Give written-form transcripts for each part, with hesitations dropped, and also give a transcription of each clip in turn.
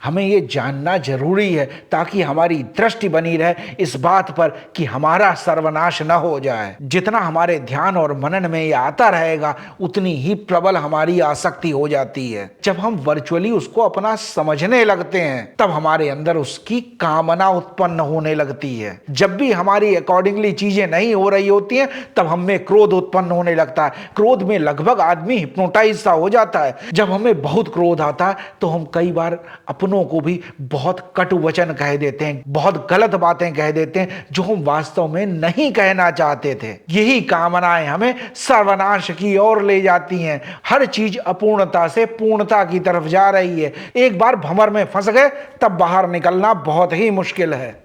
हमें ये जानना जरूरी है ताकि हमारी दृष्टि बनी रहे इस बात पर कि हमारा सर्वनाश न हो जाए। जितना हमारे ध्यान और मनन में ये आता रहेगा उतनी ही प्रबल हमारी आसक्ति हो जाती है। जब हम वर्चुअली उसको अपना समझने लगते हैं तब हमारे अंदर उसकी कामना उत्पन्न होने लगती है। जब भी हमारी अकॉर्डिंगली चीजें नहीं हो रही होती हैं तब हम में क्रोध उत्पन्न होने लगता है। क्रोध में लगभग आदमी हिप्नोटाइज सा हो जाता है। जब हमें बहुत क्रोध आता है तो हम कई बार अपनों को भी बहुत कटु वचन कह देते हैं, बहुत गलत बातें कह देते हैं जो हम वास्तव में नहीं कहना चाहते थे। यही कामनाएं हमें सर्वनाश की ओर ले जाती हैं। हर चीज अपूर्णता से पूर्णता की तरफ जा रही है। एक बार भंवर में फंस गए तब बाहर निकलना बहुत ही मुश्किल है।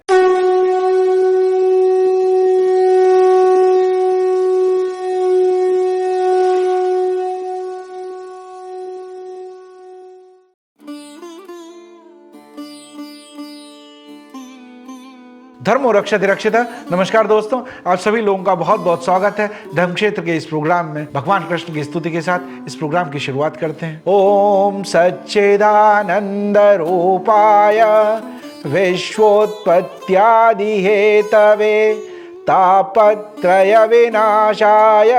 धर्म और रक्षति रक्षिता। नमस्कार दोस्तों, आप सभी लोगों का बहुत बहुत स्वागत है धर्म क्षेत्र के इस प्रोग्राम में। भगवान कृष्ण की स्तुति के साथ इस प्रोग्राम की शुरुआत करते हैं। ओम सच्चिदानंद रूपाय विश्वोत्पत्त्यादि हेतवे तापत्रय विनाशाय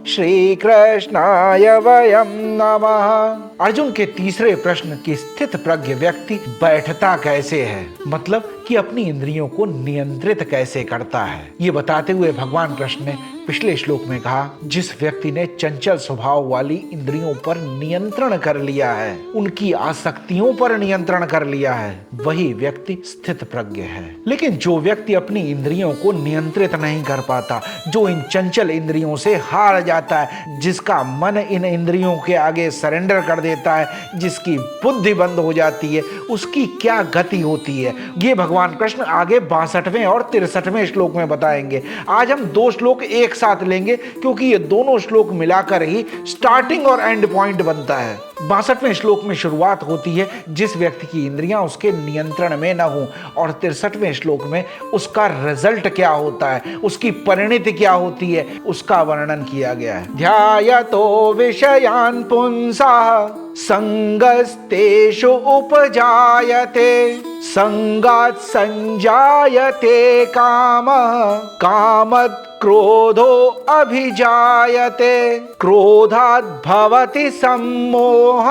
श्री कृष्णाय वयम नमः। अर्जुन के तीसरे प्रश्न की स्थित प्रज्ञ व्यक्ति बैठता कैसे है, मतलब कि अपनी इंद्रियों को नियंत्रित कैसे करता है, ये बताते हुए भगवान कृष्ण ने पिछले श्लोक में कहा, जिस व्यक्ति ने चंचल स्वभाव वाली इंद्रियों पर नियंत्रण कर लिया है, उनकी आसक्तियों पर नियंत्रण कर लिया है, वही व्यक्ति स्थित प्रज्ञ है। लेकिन जो व्यक्ति अपनी इंद्रियों को नियंत्रित नहीं कर पाता, जो इन चंचल इंद्रियों से हार जाता है, जिसका मन इन इंद्रियों के आगे सरेंडर कर देता है, जिसकी बुद्धि बंद हो जाती है, उसकी क्या गति होती है, ये भगवान कृष्ण आगे 62वें और 63वें श्लोक में बताएंगे। आज हम दो श्लोक एक साथ लेंगे क्योंकि ये दोनों श्लोक मिलाकर ही स्टार्टिंग और एंड पॉइंट बनता है। 62वें श्लोक में शुरुआत होती है जिस व्यक्ति की इंद्रियां उसके नियंत्रण में न हो, और 63वें श्लोक में उसका रिजल्ट क्या होता है, उसकी परिणति क्या होती है, उसका वर्णन किया गया है। ध्यायतो विषयान् पुंसः संगस्तेषु उपजायते संगात् संजायते कामः कामत् क्रोधो अभिजायते क्रोधात् भवति सम्मोह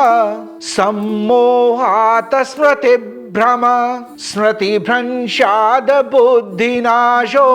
सम्मोहात् स्मृतिभ्रम स्मृतिभ्रंशात् बुद्धिनाशो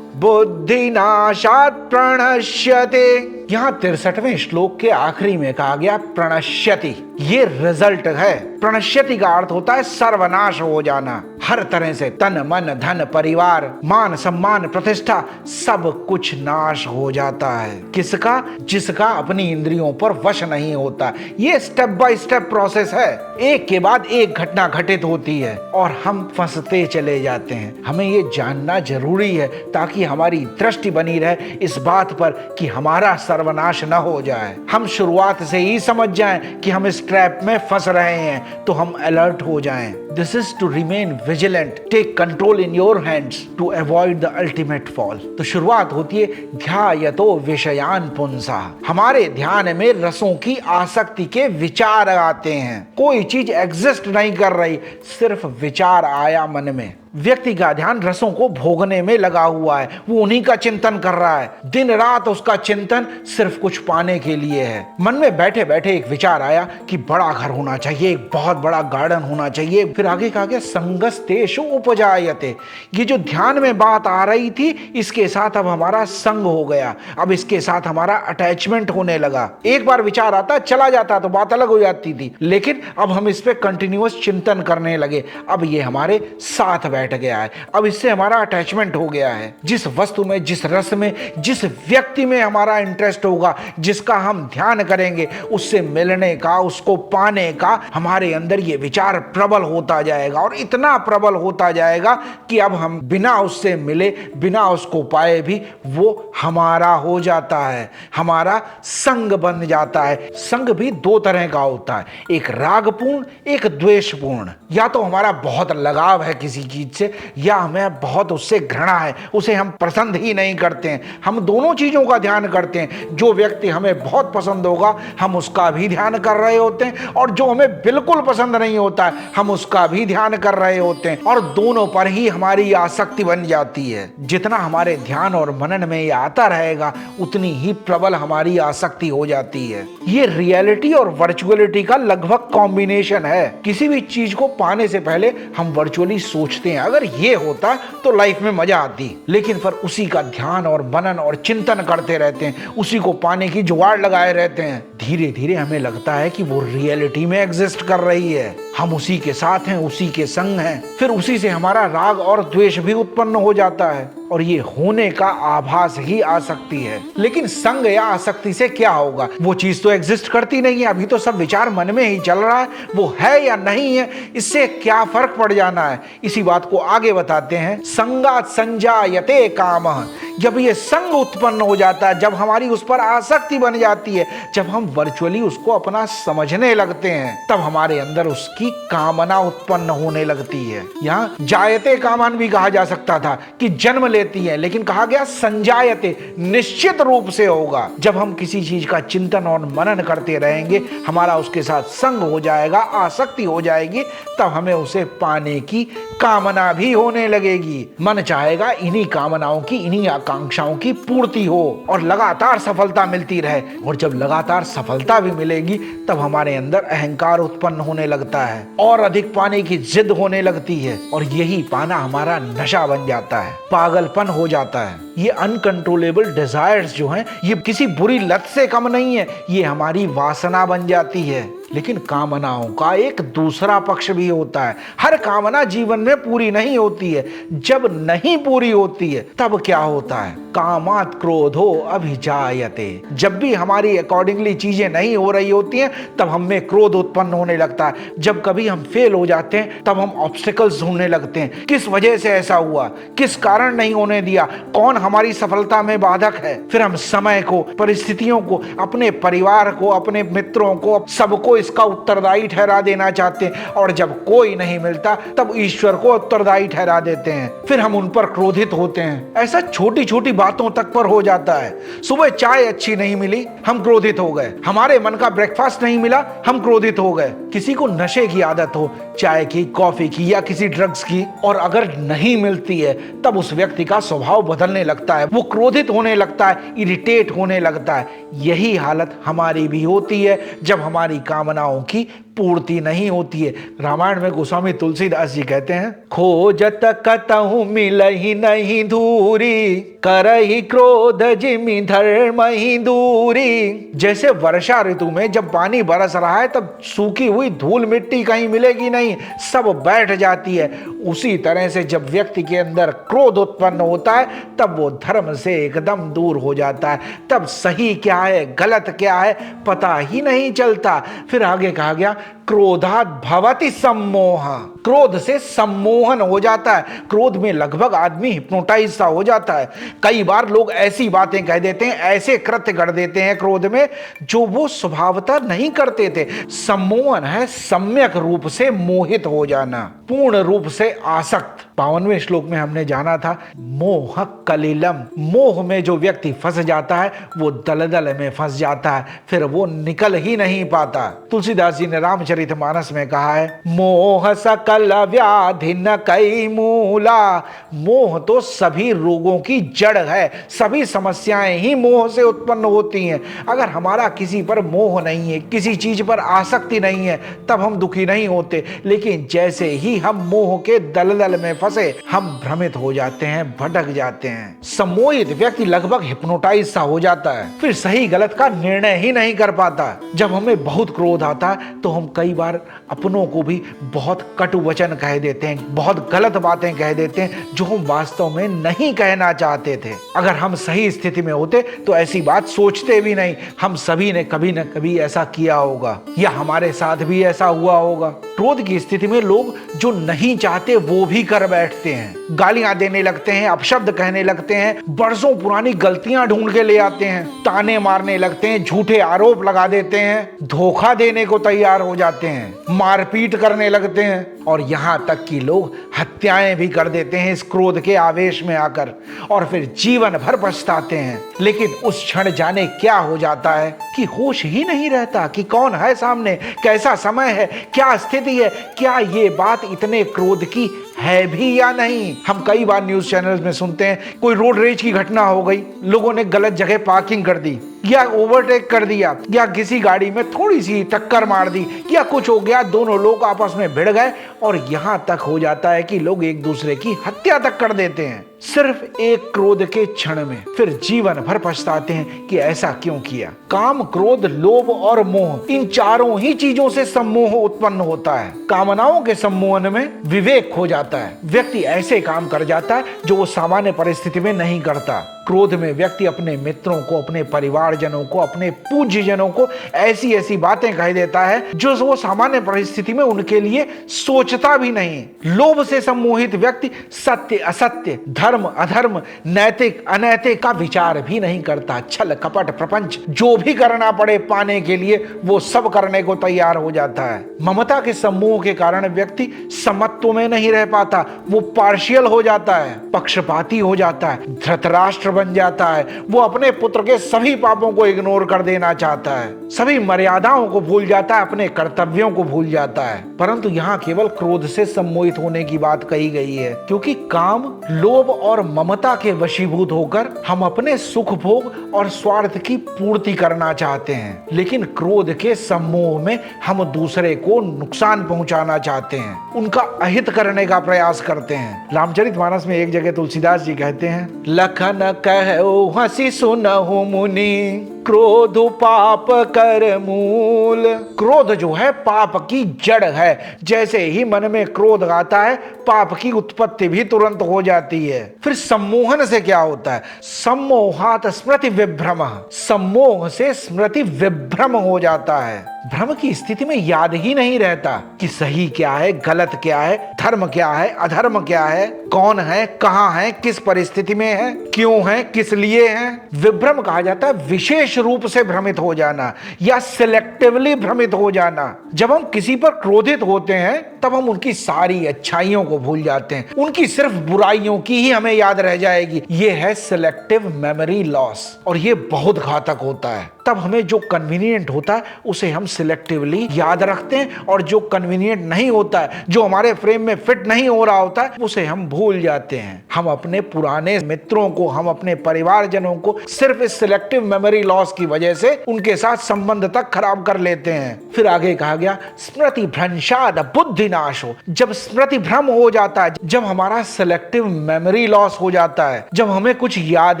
बुद्धिनाशात् प्रणश्यते। यहाँ 63वें श्लोक के आखिरी में कहा गया प्रणश्यति, ये रिजल्ट है। प्रणश्यति का अर्थ होता है सर्वनाश हो जाना, हर तरह से तन मन धन परिवार मान सम्मान प्रतिष्ठा सब कुछ नाश हो जाता है। किसका? जिसका अपनी इंद्रियों पर वश नहीं होता। ये स्टेप बाय स्टेप प्रोसेस है, एक के बाद एक घटना घटित होती है और हम फंसते चले जाते हैं। हमें ये जानना जरूरी है ताकि हमारी दृष्टि बनी रहे इस बात पर कि हमारा सर्वनाश न हो जाए। हम शुरुआत से ही समझ जाएं कि हम इस ट्रैप में फंस रहे हैं तो हम अलर्ट हो जाएं। This is to remain vigilant, take control in your hands to avoid the ultimate fall। तो शुरुआत होती है ध्यायतो विषयान् पुंसः। हमारे ध्यान में रसों की आसक्ति के विचार आते हैं। कोई चीज एग्जिस्ट नहीं कर रही, सिर्फ विचार आया मन में। व्यक्ति का ध्यान रसों को भोगने में लगा हुआ है, वो उन्हीं का चिंतन कर रहा है। दिन रात उसका चिंतन सिर्फ कुछ पाने के लिए है। मन में बैठे बैठे एक विचार आया कि बड़ा घर होना चाहिए, एक बहुत बड़ा गार्डन होना चाहिए। फिर आगे कहा गया संगस्तेषु उपजायते। ये जो ध्यान में बात आ रही थी, इसके साथ अब हमारा संग हो गया, अब इसके साथ हमारा अटैचमेंट होने लगा। एक बार विचार आता चला जाता तो बात अलग हो जाती थी, लेकिन अब हम इस पे कंटिन्यूअस चिंतन करने लगे। अब ये हमारे साथ बैठ गया है, अब इससे हमारा अटैचमेंट हो गया है। जिस वस्तु में, जिस रस में, जिस व्यक्ति में हमारा इंटरेस्ट होगा, जिसका हम ध्यान करेंगे, उससे मिलने का, उसको पाने का हमारे अंदर ये विचार प्रबल होता जाएगा और इतना प्रबल होता जाएगा कि अब हम बिना उससे मिले, बिना उसको पाए भी वो हमारा हो जाता है, हमारा संग बन जाता है। संग भी दो तरह का होता है, एक रागपूर्ण, एक द्वेषपूर्ण। या तो हमारा बहुत लगाव है किसी चीज से, या हमें बहुत उससे घृणा है, उसे हम पसंद ही नहीं करते हैं। हम दोनों चीजों का ध्यान करते हैं। जो व्यक्ति हमें बहुत पसंद होगा हम उसका भी ध्यान कर रहे होते हैं, और जो हमें बिल्कुल पसंद नहीं होता है हम उसका का भी ध्यान कर रहे होते हैं और दोनों पर ही हमारी आसक्ति बन जाती है। जितना हमारे ध्यान और मनन में ये आता रहेगा उतनी ही प्रबल हमारी आसक्ति हो जाती है। ये रियलिटी और वर्चुअलिटी का लगभग कॉम्बिनेशन है। किसी भी चीज को पाने से पहले हम वर्चुअली सोचते हैं अगर ये होता तो लाइफ में मजा आती, लेकिन पर उसी का ध्यान और मनन और चिंतन करते रहते हैं, उसी को पाने की जुगाड़ लगाए रहते हैं। धीरे धीरे हमें लगता है कि वो रियलिटी में एग्जिस्ट कर रही है, हम उसी के साथ हैं, उसी के संग हैं। फिर उसी से हमारा राग और द्वेष भी उत्पन्न हो जाता है और ये होने का आभास ही आसक्ति है। लेकिन संग या आसक्ति से क्या होगा? वो चीज तो एग्जिस्ट करती नहीं है, अभी तो सब विचार मन में ही चल रहा है। वो है या नहीं है, इससे क्या फर्क पड़ जाना है? इसी बात को आगे बताते हैं। संगात संजायते कामः। जब ये संग उत्पन्न हो जाता है, जब हमारी उस पर आसक्ति बन जाती है, जब हम वर्चुअली उसको अपना समझने लगते हैं, तब हमारे अंदर उसकी कामना उत्पन्न होने लगती है। यहाँ जायते कामन भी कहा जा सकता था कि जन्म लेती है, लेकिन कहा गया संजायते, निश्चित रूप से होगा। जब हम किसी चीज का चिंतन और मनन करते रहेंगे, हमारा उसके साथ संग हो जाएगा, आसक्ति हो जाएगी, तब हमें उसे पाने की कामना भी होने लगेगी। मन चाहेगा इन्हीं कामनाओं की, इन्हीं आकांक्षाओं की पूर्ति हो और लगातार सफलता मिलती रहे। और जब लगातार सफलता भी मिलेगी तब हमारे अंदर अहंकार उत्पन्न होने लगता है और अधिक पाने की जिद होने लगती है और यही पाना हमारा नशा बन जाता है, पागलपन हो जाता है। ये अनकंट्रोलेबल डिजायर्स जो हैं, ये किसी बुरी लत से कम नहीं है, ये हमारी वासना बन जाती है। लेकिन कामनाओं का एक दूसरा पक्ष भी होता है। हर कामना जीवन में पूरी नहीं होती है। जब नहीं पूरी होती है तब क्या होता है? कामात् क्रोधो अभिजायते। जब भी हमारी अकॉर्डिंगली चीजें नहीं हो रही होती हैं तब हम में क्रोध उत्पन्न होने लगता है। जब कभी हम फेल हो जाते हैं तब हम ऑब्स्टिकल्स ढूंढने लगते हैं, किस वजह से ऐसा हुआ, किस कारण नहीं होने दिया, कौन हमारी सफलता में बाधक है। फिर हम समय को, परिस्थितियों को, अपने परिवार को, अपने मित्रों को, सबको इसका उत्तरदायी ठहरा देना चाहते हैं और जब कोई नहीं मिलता तब ईश्वर को उत्तरदायी ठहरा देते हैं। फिर हम उन पर क्रोधित होते हैं। ऐसा छोटी छोटी बातों तक पर हो जाता है। सुबह चाय अच्छी नहीं मिली, हम क्रोधित हो गए। हमारे मन का ब्रेकफास्ट नहीं मिला, हम क्रोधित हो गए। किसी को नशे की आदत हो, चाय की, कॉफी की या किसी ड्रग्स की, और अगर नहीं मिलती है तब उस व्यक्ति का स्वभाव बदलने लगता है, वो क्रोधित होने लगता है, इरिटेट होने लगता है। यही हालत हमारी भी होती है जब हमारी कामनाओं की पूर्ति नहीं होती है। रामायण में गोस्वामी तुलसीदास जी कहते हैं, खोजत कतहु मिलहि नहीं दूरी, करहि क्रोध जिमि धर्म ही दूरी। जैसे वर्षा ऋतु में जब पानी बरस रहा है तब सूखी हुई धूल मिट्टी कहीं मिलेगी नहीं, सब बैठ जाती है। उसी तरह से जब व्यक्ति के अंदर क्रोध उत्पन्न होता है तब वो धर्म से एकदम दूर हो जाता है। तब सही क्या है, गलत क्या है, पता ही नहीं चलता। फिर आगे कहा गया, क्रोधात् भवति सम्मोह। क्रोध से सम्मोहन हो जाता है। क्रोध में लगभग आदमी हिप्नोटाइज सा हो जाता है। कई बार लोग ऐसी बातें कह देते हैं, ऐसे कृत्य कर देते हैं क्रोध में जो वो स्वभावतः नहीं करते थे। सम्मोहन है सम्यक रूप से मोहित हो जाना, पूर्ण रूप से आसक्त। 52वें श्लोक में हमने जाना था, मोह कलिलम। मोह में जो व्यक्ति फंस जाता है वो दलदल में फंस जाता है, फिर वो निकल ही नहीं पाता। तुलसीदास जी ने रामचरितमानस में कहा है, मोह सकल व्याधि न कई मूला। मोह तो सभी रोगों की जड़ है, सभी समस्याएं ही मोह से उत्पन्न होती हैं। अगर हमारा किसी पर मोह नहीं है, किसी चीज पर आसक्ति नहीं है, तब हम दुखी नहीं होते। लेकिन जैसे ही हम मोह के दलदल में फंसे हम भ्रमित हो जाते हैं, भटक जाते हैं। सम्मोहित व्यक्ति लगभग हिप्नोटाइज सा हो जाता है, फिर सही गलत का निर्णय ही नहीं कर पाता। जब हमें बहुत क्रोध आता है तो हम कई बार अपनों को भी बहुत कटु वचन कह देते हैं, बहुत गलत बातें कह देते हैं जो हम वास्तव में नहीं कहना चाहते थे। अगर हम सही स्थिति में होते तो ऐसी बात सोचते भी नहीं। हम सभी ने कभी न कभी ऐसा किया होगा या हमारे साथ भी ऐसा हुआ होगा। क्रोध की स्थिति में लोग जो नहीं चाहते वो भी कर बैठते हैं, गालियां देने लगते हैं, अपशब्द कहने लगते हैं, बरसों पुरानी गलतियां ढूंढ के ले आते हैं, ताने मारने लगते हैं, झूठे आरोप लगा देते हैं, धोखा देने को तैयार हो जाते हैं, मारपीट करने लगते हैं। और यहाँ तक कि लोग हत्याएं भी कर देते हैं इस क्रोध के आवेश में आकर, और फिर जीवन भर पछताते हैं। लेकिन उस क्षण जाने क्या हो जाता है कि होश ही नहीं रहता कि कौन है सामने, कैसा समय है, क्या स्थिति है, क्या ये बात इतने क्रोध की है भी या नहीं। हम कई बार न्यूज चैनल्स में सुनते हैं कोई रोड रेज की घटना हो गई, लोगों ने गलत जगह पार्किंग कर दी या ओवरटेक कर दिया या किसी गाड़ी में थोड़ी सी टक्कर मार दी या कुछ हो गया, दोनों लोग आपस में भिड़ गए और यहां तक हो जाता है कि लोग एक दूसरे की हत्या तक कर देते हैं सिर्फ एक क्रोध के क्षण में। फिर जीवन भर पछताते हैं कि ऐसा क्यों किया। काम, क्रोध, लोभ और मोह, इन चारों ही चीजों से सम्मोह उत्पन्न होता है। कामनाओं के सम्मोहन में विवेक खो जाता है। व्यक्ति ऐसे काम कर जाता है जो वो सामान्य परिस्थिति में नहीं करता। क्रोध में व्यक्ति अपने मित्रों को, अपने परिवारजनों को, अपने पूज्यजनों को ऐसी ऐसी बातें कह देता है जो वो सामान्य परिस्थिति में उनके लिए सोचता भी नहीं। लोभ से सम्मोहित व्यक्ति सत्य असत्य, धर्म अधर्म, नैतिक अनैतिक का विचार भी नहीं करता। छल कपट प्रपंच जो भी करना पड़े पाने के लिए वो सब करने को तैयार हो जाता है। ममता के सम्मोह के कारण व्यक्ति समत्व में नहीं रह पाता, वो पार्शियल हो जाता है, पक्षपाती हो जाता है, धृतराष्ट्र बन जाता है। वो अपने पुत्र के सभी पापों को इग्नोर कर देना चाहता है, सभी मर्यादाओं को भूल जाता है, अपने कर्तव्यों को भूल जाता है। परंतु यहाँ केवल क्रोध से सम्मोहित होने की बात कही गई है, क्योंकि काम, लोभ और ममता के वशीभूत होकर हम अपने सुख भोग और स्वार्थ की पूर्ति करना चाहते हैं। लेकिन क्रोध के सम्मोह में हम दूसरे को नुकसान पहुंचाना चाहते हैं, उनका अहित करने का प्रयास करते हैं। रामचरितमानस में एक जगह तुलसीदास जी कहते हैं, लखन कहो हंसी सुनहु मुनि, क्रोध पाप कर मूल। क्रोध जो है पाप की जड़ है। जैसे ही मन में क्रोध आता है पाप की उत्पत्ति भी तुरंत हो जाती है। फिर सम्मोहन से क्या होता है? सम्मोहात स्मृति विभ्रम, सम्मोह से स्मृति विभ्रम हो जाता है। भ्रम की स्थिति में याद ही नहीं रहता कि सही क्या है, गलत क्या है, धर्म क्या है, अधर्म क्या है, कौन है, कहां है, किस परिस्थिति में है, क्यों है, किस लिए है। विभ्रम कहा जाता है विशेष रूप से भ्रमित हो जाना या सिलेक्टिवली भ्रमित हो जाना। जब हम किसी पर क्रोधित होते हैं तब हम उनकी सारी अच्छाइयों को भूल जाते हैं, उनकी सिर्फ बुराइयों की ही हमें याद रह जाएगी। ये है सिलेक्टिव मेमोरी लॉस और ये बहुत घातक होता है। तब हमें जो कन्वीनियंट होता है उसे हम सिलेक्टिवली याद रखते हैं और जो कन्वीनियंट नहीं होता है, जो हमारे फ्रेम में फिट नहीं हो रहा होता है, उसे हम भूल जाते हैं। हम अपने पुराने मित्रों को, हम अपने परिवारजनों को सिर्फ इस सिलेक्टिव मेमोरी लॉस की वजह से उनके साथ संबंध तक खराब कर लेते हैं। फिर आगे कहा गया स्मृति भ्रंशाद बुद्धि नाशो। जब स्मृति भ्रम हो जाता है, जब हमारा सिलेक्टिव मेमोरी लॉस हो जाता है, जब हमें कुछ याद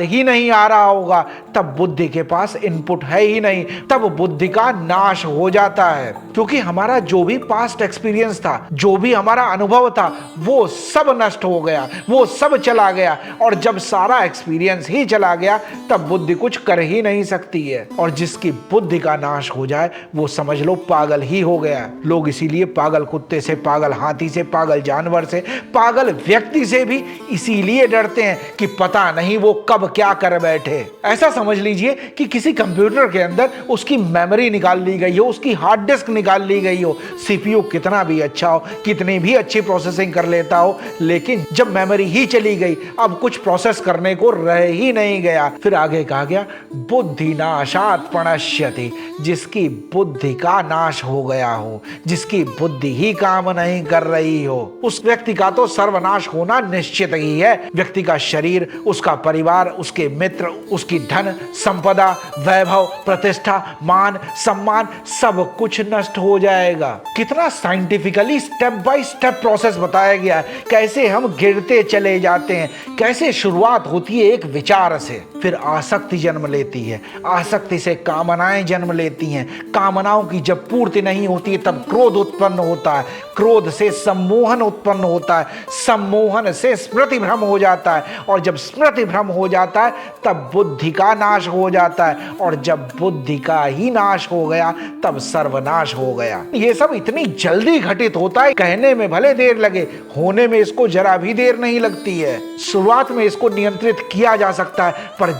ही नहीं आ रहा होगा, तब बुद्धि के पास इनपुट है ही नहीं, तब बुद्धि का नाश हो जाता है। क्योंकि हमारा जो भी पास्ट एक्सपीरियंस था, जो भी हमारा अनुभव था, वो सब नष्ट हो गया, वो सब चला गया। और जब सारा एक्सपीरियंस ही चला गया तब बुद्धि कुछ कर ही नहीं सकती है। और जिसकी बुद्धि का नाश हो जाए वो समझ लो पागल ही हो गया। लोग इसीलिए पागल कुत्ते से, पागल हाथी से, पागल जानवर से, पागल व्यक्ति से भी इसीलिए डरते हैं कि पता नहीं वो कब क्या कर बैठे। ऐसा समझ लीजिए कि किसी कंप्यूटर के अंदर उसकी मेमोरी निकाल ली गई हो, उसकी हार्ड डिस्क निकाल ली गई हो, सीपीयू कितना भी अच्छा हो, कितनी भी अच्छी प्रोसेसिंग कर लेता हो, लेकिन जब मेमोरी ही चली गई अब कुछ प्रोसेस करने को रह ही नहीं गया। फिर आगे कहा गया बुद्धि नाशात प्रणश्यति। जिसकी बुद्धि का नाश हो गया हो, जिसकी बुद्धि ही काम नहीं कर रही हो, उस व्यक्ति का तो सर्वनाश होना निश्चित ही है। व्यक्ति का शरीर, उसका परिवार, उसके मित्र, उसकी धन संपदा, वैभव, प्रतिष्ठा, मान, सम्मान, सब कुछ नष्ट हो जाएगा। कितना scientifically step by step process बताया गया है, कैसे हम गिरते चले जाते हैं, कैसे शुरुआत होती है एक विचार से, फिर आसक्ति जन्म लेती है, आसक्ति से कामनाएं जन्म लेती हैं, कामनाओं की जब पूर्ति नहीं होती तब क्रोध उत्पन्न होता है, क्रोध से सम्मोहन उत्पन्न होता है, सम्मोहन से स्मृति भ्रम हो जाता है, और जब स्मृति भ्रम हो जाता है तब बुद्धि का नाश हो जाता है, और जब बुद्धि का ही नाश हो गया तब सर्वनाश हो गया। ये सब इतनी जल्दी घटित होता है, कहने में भले देर लगे, होने में इसको जरा भी देर नहीं लगती है। शुरुआत में इसको नियंत्रित किया जा सकता है, पर पर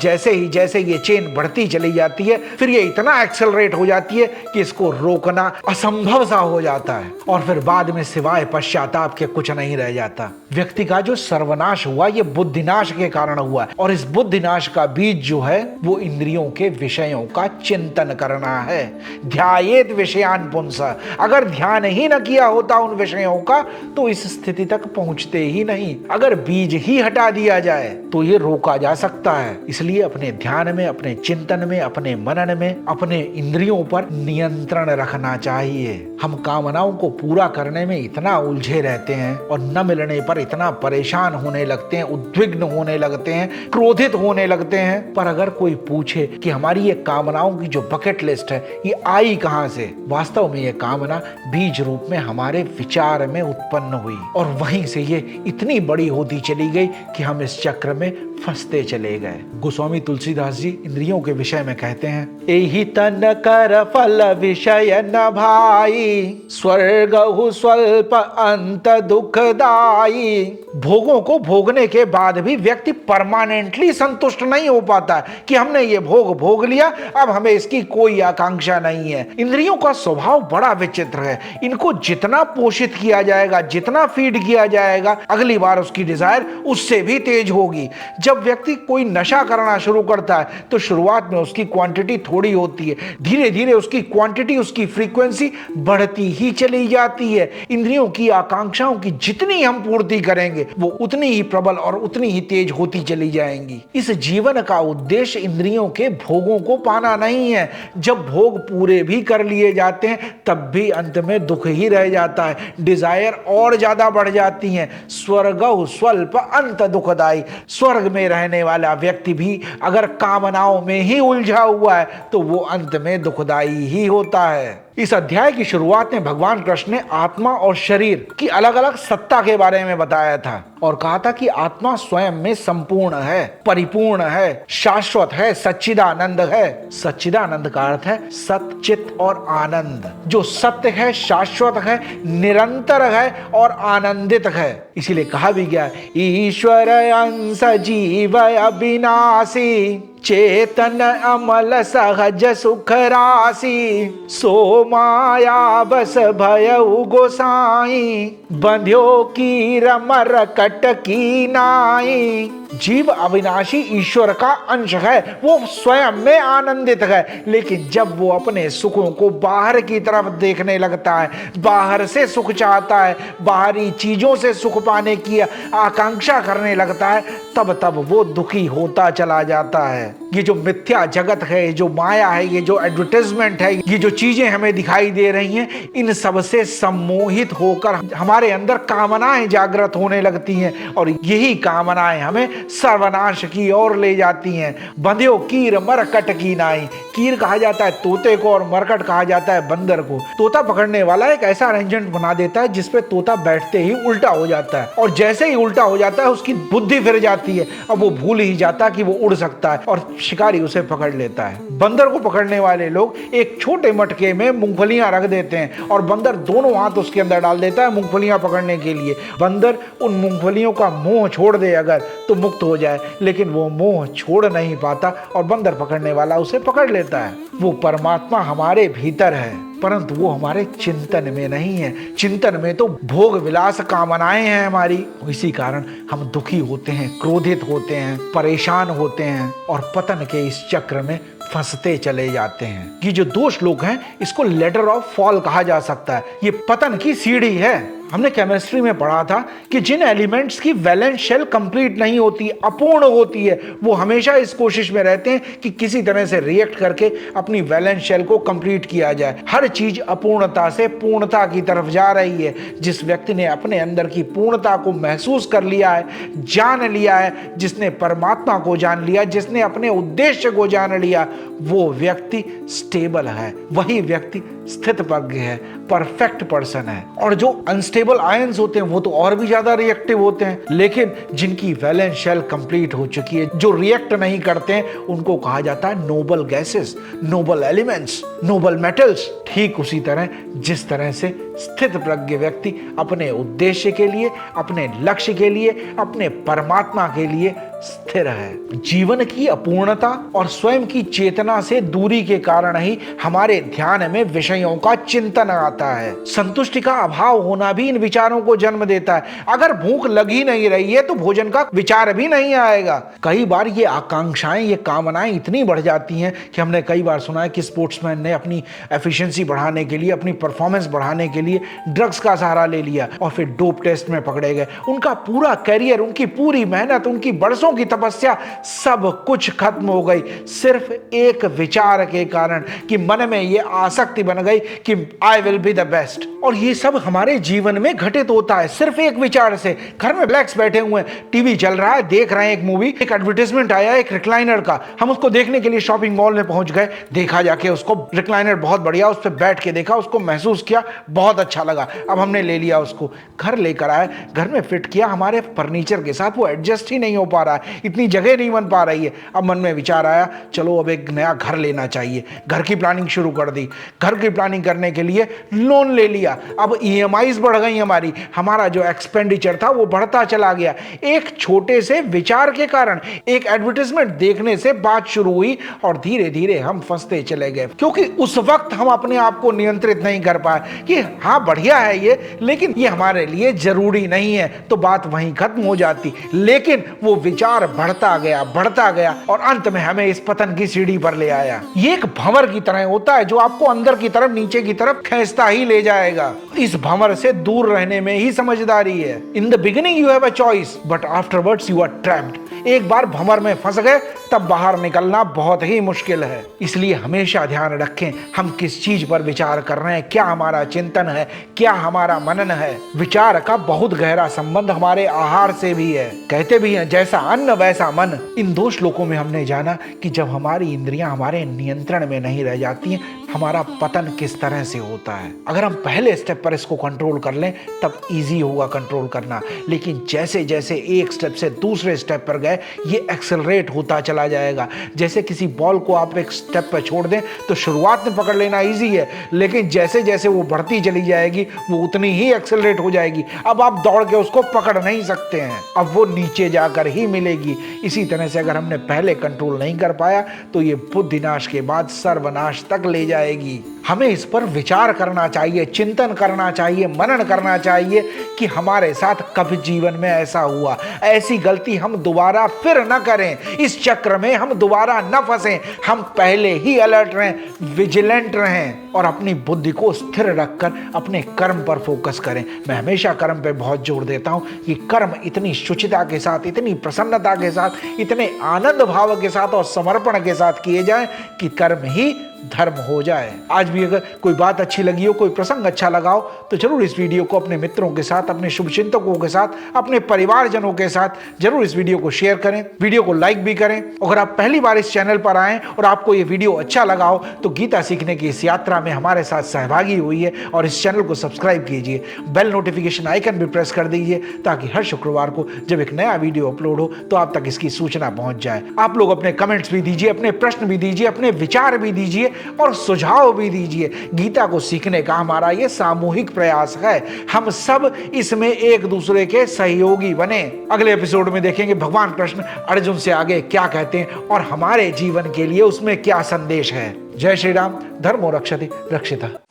जैसे ये चेन बढ़ती चली जाती है, फिर ये इतना एक्सेलरेट हो जाती है कि इसको रोकना असंभव सा हो जाता है और फिर बाद में सिवाय पश्चाताप के कुछ नहीं रह जाता। व्यक्ति का जो सर्वनाश हुआ ये बुद्धिनाश के कारण हुआ है और इस बुद्धिनाश का बीज जो है वो इंद्रियों के विषयों का चिंतन करना है। ध्यायेत विषयान पुंसा, अगर ध्यान ही न किया होता उन विषयों का तो इस स्थिति तक पहुंचते ही नहीं। अगर बीज ही हटा दिया जाए तो ये रोका जा सकता है। इसलिए अपने ध्यान में, अपने चिंतन में, अपने मनन में, अपने इंद्रियों पर नियंत्रण रखना चाहिए। हम कामनाओं को पूरा करने में इतना उलझे रहते हैं और न मिलने पर इतना परेशान होने लगते हैं, उद्विग्न होने लगते हैं, क्रोधित होने लगते हैं। पर अगर कोई पूछे कि हमारी ये कामनाओं की जो बकेट लिस्ट है ये आई कहां से, वास्तव में ये कामना बीज रूप में हमारे विचार में उत्पन्न हुई और वहीं से ये इतनी बड़ी होती चली गई कि हम इस चक्र में फंसते चले गए। गोस्वामी तुलसीदास जी इंद्रियों के विषय में कहते हैं, एहि तन कर फल विषय न भाई, स्वर्ग स्वल्प अंत दुखदाई। भोगों को भोगने के बाद भी व्यक्ति परमानेंटली संतुष्ट नहीं हो पाता कि हमने ये भोग लिया, अब हमें इसकी कोई आकांक्षा नहीं है। इंद्रियों का स्वभाव बड़ा विचित्र है। इनको जितना पोषित किया जाएगा, जितना फीड किया जाएगा, अगली बार उसकी डिजायर उससे भी तेज होगी। जब व्यक्ति कोई नशा करना शुरू करता है तो शुरुआत में उसकी क्वांटिटी थोड़ी होती है, धीरे धीरे उसकी क्वांटिटी, उसकी फ्रीक्वेंसी बढ़ती ही चली जाती है। इंद्रियों की आकांक्षाओं की जितनी हम पूर्ति करेंगे वो उतनी ही प्रबल और उतनी ही तेज होती चली जाएंगी। इस जीवन का उद्देश्य इंद्रियों के भोगों को पाना नहीं है। जब भोग पूरे भी कर लिए जाते हैं तब भी अंत में दुख ही रह जाता है, डिजायर और ज्यादा बढ़ जाती हैं। स्वर्ग स्वल्प अंत दुखदाई। स्वर्ग में रहने वाला व्यक्ति भी अगर कामनाओं में ही उलझा हुआ है तो वो अंत में दुखदाई ही होता है। इस अध्याय की शुरुआत में भगवान कृष्ण ने आत्मा और शरीर की अलग अलग सत्ता के बारे में बताया था और कहा था कि आत्मा स्वयं में संपूर्ण है, परिपूर्ण है, शाश्वत है, सच्चिदानंद है। सच्चिदानंद का अर्थ है सत्य, चित और आनंद। जो सत्य है, शाश्वत है, निरंतर है और आनंदित है। इसीलिए कहा भी गया, ईश्वर अंश जीव अविनाशी, चेतन अमल सहज सुख राशि, सो माया बस भयउ गोसाई, बंध्यो कीर मरकट की नाई। जीव अविनाशी ईश्वर का अंश है, वो स्वयं में आनंदित है, लेकिन जब वो अपने सुखों को बाहर की तरफ देखने लगता है, बाहर से सुख चाहता है, बाहरी चीजों से सुख पाने की आकांक्षा करने लगता है, तब वो दुखी होता चला जाता है। ये जो मिथ्या जगत है, ये जो माया है, ये जो एडवर्टाइजमेंट है, ये जो चीजें हमें दिखाई दे रही हैं, इन सब से सम्मोहित होकर हमारे अंदर कामनाएं जागृत होने लगती हैं और यही कामनाएं हमें सर्वनाश की ओर ले जाती हैं। बंध्यो कीर मरकट की नाई। कीर कहा जाता है तोते को और मरकट कहा जाता है बंदर को। तोता पकड़ने वाला एक ऐसा अरेंजमेंट बना देता है जिसपे तोता बैठते ही उल्टा हो जाता है और जैसे ही उल्टा हो जाता है उसकी बुद्धि फिर जाती है। अब वो भूल ही जाता कि वो उड़ सकता है और शिकारी उसे पकड़ लेता है। बंदर को पकड़ने वाले लोग एक छोटे मटके में मूंगफलियां रख देते हैं और बंदर दोनों हाथ उसके अंदर डाल देता है मूंगफलियां पकड़ने के लिए। बंदर उन मूंगफलियों का मोह छोड़ दे अगर तो मुक्त हो जाए, लेकिन वो मोह छोड़ नहीं पाता और बंदर पकड़ने वाला उसे पकड़ लेता है। वो परमात्मा हमारे भीतर है परंतु वो हमारे चिंतन में नहीं है। चिंतन में तो भोग विलास कामनाएं हैं हमारी। इसी कारण हम दुखी होते हैं, क्रोधित होते हैं, परेशान होते हैं और पतन के इस चक्र में फंसते चले जाते हैं। ये जो दो श्लोक हैं इसको लेटर ऑफ फॉल कहा जा सकता है। ये पतन की सीढ़ी है। हमने केमिस्ट्री में पढ़ा था कि जिन एलिमेंट्स की वैलेंस शेल कंप्लीट नहीं होती, अपूर्ण होती है, वो हमेशा इस कोशिश में रहते हैं कि किसी तरह से रिएक्ट करके अपनी वैलेंस शेल को कंप्लीट किया जाए। हर चीज अपूर्णता से पूर्णता की तरफ जा रही है। जिस व्यक्ति ने अपने अंदर की पूर्णता को महसूस कर लिया है, जान लिया है, जिसने परमात्मा को जान लिया, जिसने अपने उद्देश्य को जान लिया, वो व्यक्ति स्टेबल है, वही व्यक्ति स्थित प्रज्ञ है, परफेक्ट पर्सन है। और जो अनस्टेबल आयंस होते हैं वो तो और भी ज्यादा रिएक्टिव होते हैं, लेकिन जिनकी वैलेंस शेल कंप्लीट हो चुकी है, जो रिएक्ट नहीं करते हैं, उनको कहा जाता है noble gases, noble elements, noble metals. ठीक उसी तरह जिस तरह से स्थित प्रज्ञ व्यक्ति अपने उद्देश्य के लिए, अपने लक्ष्य के लिए, अपने परमात्मा के लिए स्थिर है। जीवन की अपूर्णता और स्वयं की चेतना से दूरी के कारण ही हमारे ध्यान में विषयों का चिंतन आता है। संतुष्टि का अभाव होना भी इन विचारों को जन्म देता है। अगर भूख लग ही नहीं रही है तो भोजन का विचार भी नहीं आएगा। कई बार ये आकांक्षाएं, ये कामनाएं इतनी बढ़ जाती हैं कि हमने कई बार सुना है कि स्पोर्ट्समैन ने अपनी एफिशिएंसी बढ़ाने के लिए, अपनी परफॉर्मेंस बढ़ाने के लिए ड्रग्स का सहारा ले लिया और फिर डोप टेस्ट में पकड़े गए। उनका पूरा करियर, उनकी पूरी मेहनत, उनकी बरसों की तपस्या सब कुछ खत्म हो गई सिर्फ एक विचार के कारण कि मन में ये आसक्ति बन गई कि I will be the best. और ये सब हमारे जीवन में घटित होता है सिर्फ एक विचार से। घर में रिलैक्स बैठे हुए हैं, टीवी चल रहा है, देख रहे हैं एक मूवी, एक एडवर्टाइजमेंट आया एक रिक्लाइनर का, हम उसको देखने के लिए शॉपिंग मॉल में पहुंच गए, देखा जाके उसको रिक्लाइनर बहुत बढ़िया, उस पर बैठ के देखा, उसको महसूस किया, बहुत अच्छा लगा, अब हमने ले लिया उसको, घर लेकर आए, घर में फिट किया, हमारे फर्नीचर के साथ वो एडजस्ट ही नहीं हो पा रहा है, इतनी जगह नहीं बन पा रही है। अब मन में विचार आया, चलो अब एक नया घर लेना चाहिए, घर की प्लानिंग शुरू कर दी। घर की प्लानिंग करने के लिए लोन ले लिया, अब ईएमआईज बढ़ गई हमारी, हमारा जो एक्सपेंडिचर था वो बढ़ता चला गया। एक छोटे से विचार के कारण, एक एडवर्टाइजमेंट देखने से बात शुरू हुई और धीरे धीरे हम फंसते चले गए, क्योंकि उस वक्त हम अपने आप को नियंत्रित नहीं कर पाए कि हाँ बढ़िया है ये, लेकिन ये हमारे लिए जरूरी नहीं है, तो बात वहीं खत्म हो जाती। लेकिन वो विचार बढ़ता गया और अंत में हमें इस पतन की सीढ़ी पर ले आया। ये एक भंवर की तरह होता है जो आपको अंदर की तरफ, नीचे की तरफ खींचता ही ले जाएगा। इस भंवर से दूर रहने में ही समझदारी है। In the beginning you have a choice but afterwards you are trapped. एक बार भंवर में फंस गए तब बाहर निकलना बहुत ही मुश्किल है। इसलिए हमेशा ध्यान रखें हम किस चीज पर विचार कर रहे हैं, क्या हमारा चिंतन है, क्या हमारा मनन है। विचार का बहुत गहरा संबंध हमारे आहार से भी है। कहते भी हैं जैसा अन्न वैसा मन। इन 2 श्लोकों में हमने जाना कि जब हमारी इंद्रियां हमारे नियंत्रण में नहीं रह जाती हैं, हमारा पतन किस तरह से होता है। अगर हम पहले स्टेप पर इसको कंट्रोल कर लें तब इजी होगा कंट्रोल करना, लेकिन जैसे जैसे एक स्टेप से दूसरे स्टेप पर गए ये एक्सेलरेट होता चला जाएगा। जैसे किसी बॉल को आप एक स्टेप पर छोड़ दें तो शुरुआत में पकड़ लेना इजी है, लेकिन जैसे जैसे वो बढ़ती चली जाएगी वो उतनी ही एक्सेलरेट हो जाएगी। अब आप दौड़ के उसको पकड़ नहीं सकते हैं, अब वो नीचे जाकर ही मिलेगी। इसी तरह से अगर हमने पहले कंट्रोल नहीं कर पाया तो ये बुद्धिनाश के बाद सर्वनाश तक ले जाएगी। हमें इस पर विचार करना चाहिए, चिंतन करना चाहिए, मनन करना चाहिए कि हमारे साथ कभी जीवन में ऐसा हुआ, ऐसी गलती हम दोबारा फिर न करें, इस चक्र में हम दोबारा न फंसें। हम पहले ही अलर्ट रहें, विजिलेंट रहें और अपनी बुद्धि को स्थिर रखकर अपने कर्म पर फोकस करें। मैं हमेशा कर्म पे बहुत जोर देता हूं कि कर्म इतनी शुचिता के साथ, इतनी प्रसन्नता के साथ, इतने आनंद भाव के साथ और समर्पण के साथ किए जाएं कि कर्म ही धर्म हो जाए। आज भी अगर कोई बात अच्छी लगी हो, कोई प्रसंग अच्छा लगा हो तो जरूर इस वीडियो को अपने मित्रों के साथ, अपने शुभचिंतकों के साथ, अपने परिवारजनों के साथ जरूर इस वीडियो को शेयर करें, वीडियो को लाइक भी करें। अगर आप पहली बार इस चैनल पर आए और आपको ये वीडियो अच्छा लगा हो तो गीता सीखने की इस यात्रा में हमारे साथ सहभागी हुई और इस चैनल को सब्सक्राइब कीजिए, बेल नोटिफिकेशन आइकन भी प्रेस कर दीजिए ताकि हर शुक्रवार को जब एक नया वीडियो अपलोड हो तो आप तक इसकी सूचना पहुंच जाए। आप लोग अपने कमेंट्स भी दीजिए, अपने प्रश्न भी दीजिए, अपने विचार भी दीजिए और सुझाव भी दीजिए। गीता को सीखने का हमारा ये सामूहिक प्रयास है, हम सब इसमें एक दूसरे के सहयोगी बने। अगले एपिसोड में देखेंगे भगवान कृष्ण अर्जुन से आगे क्या कहते हैं और हमारे जीवन के लिए उसमें क्या संदेश है। जय श्री राम। धर्मो रक्षति रक्षितः।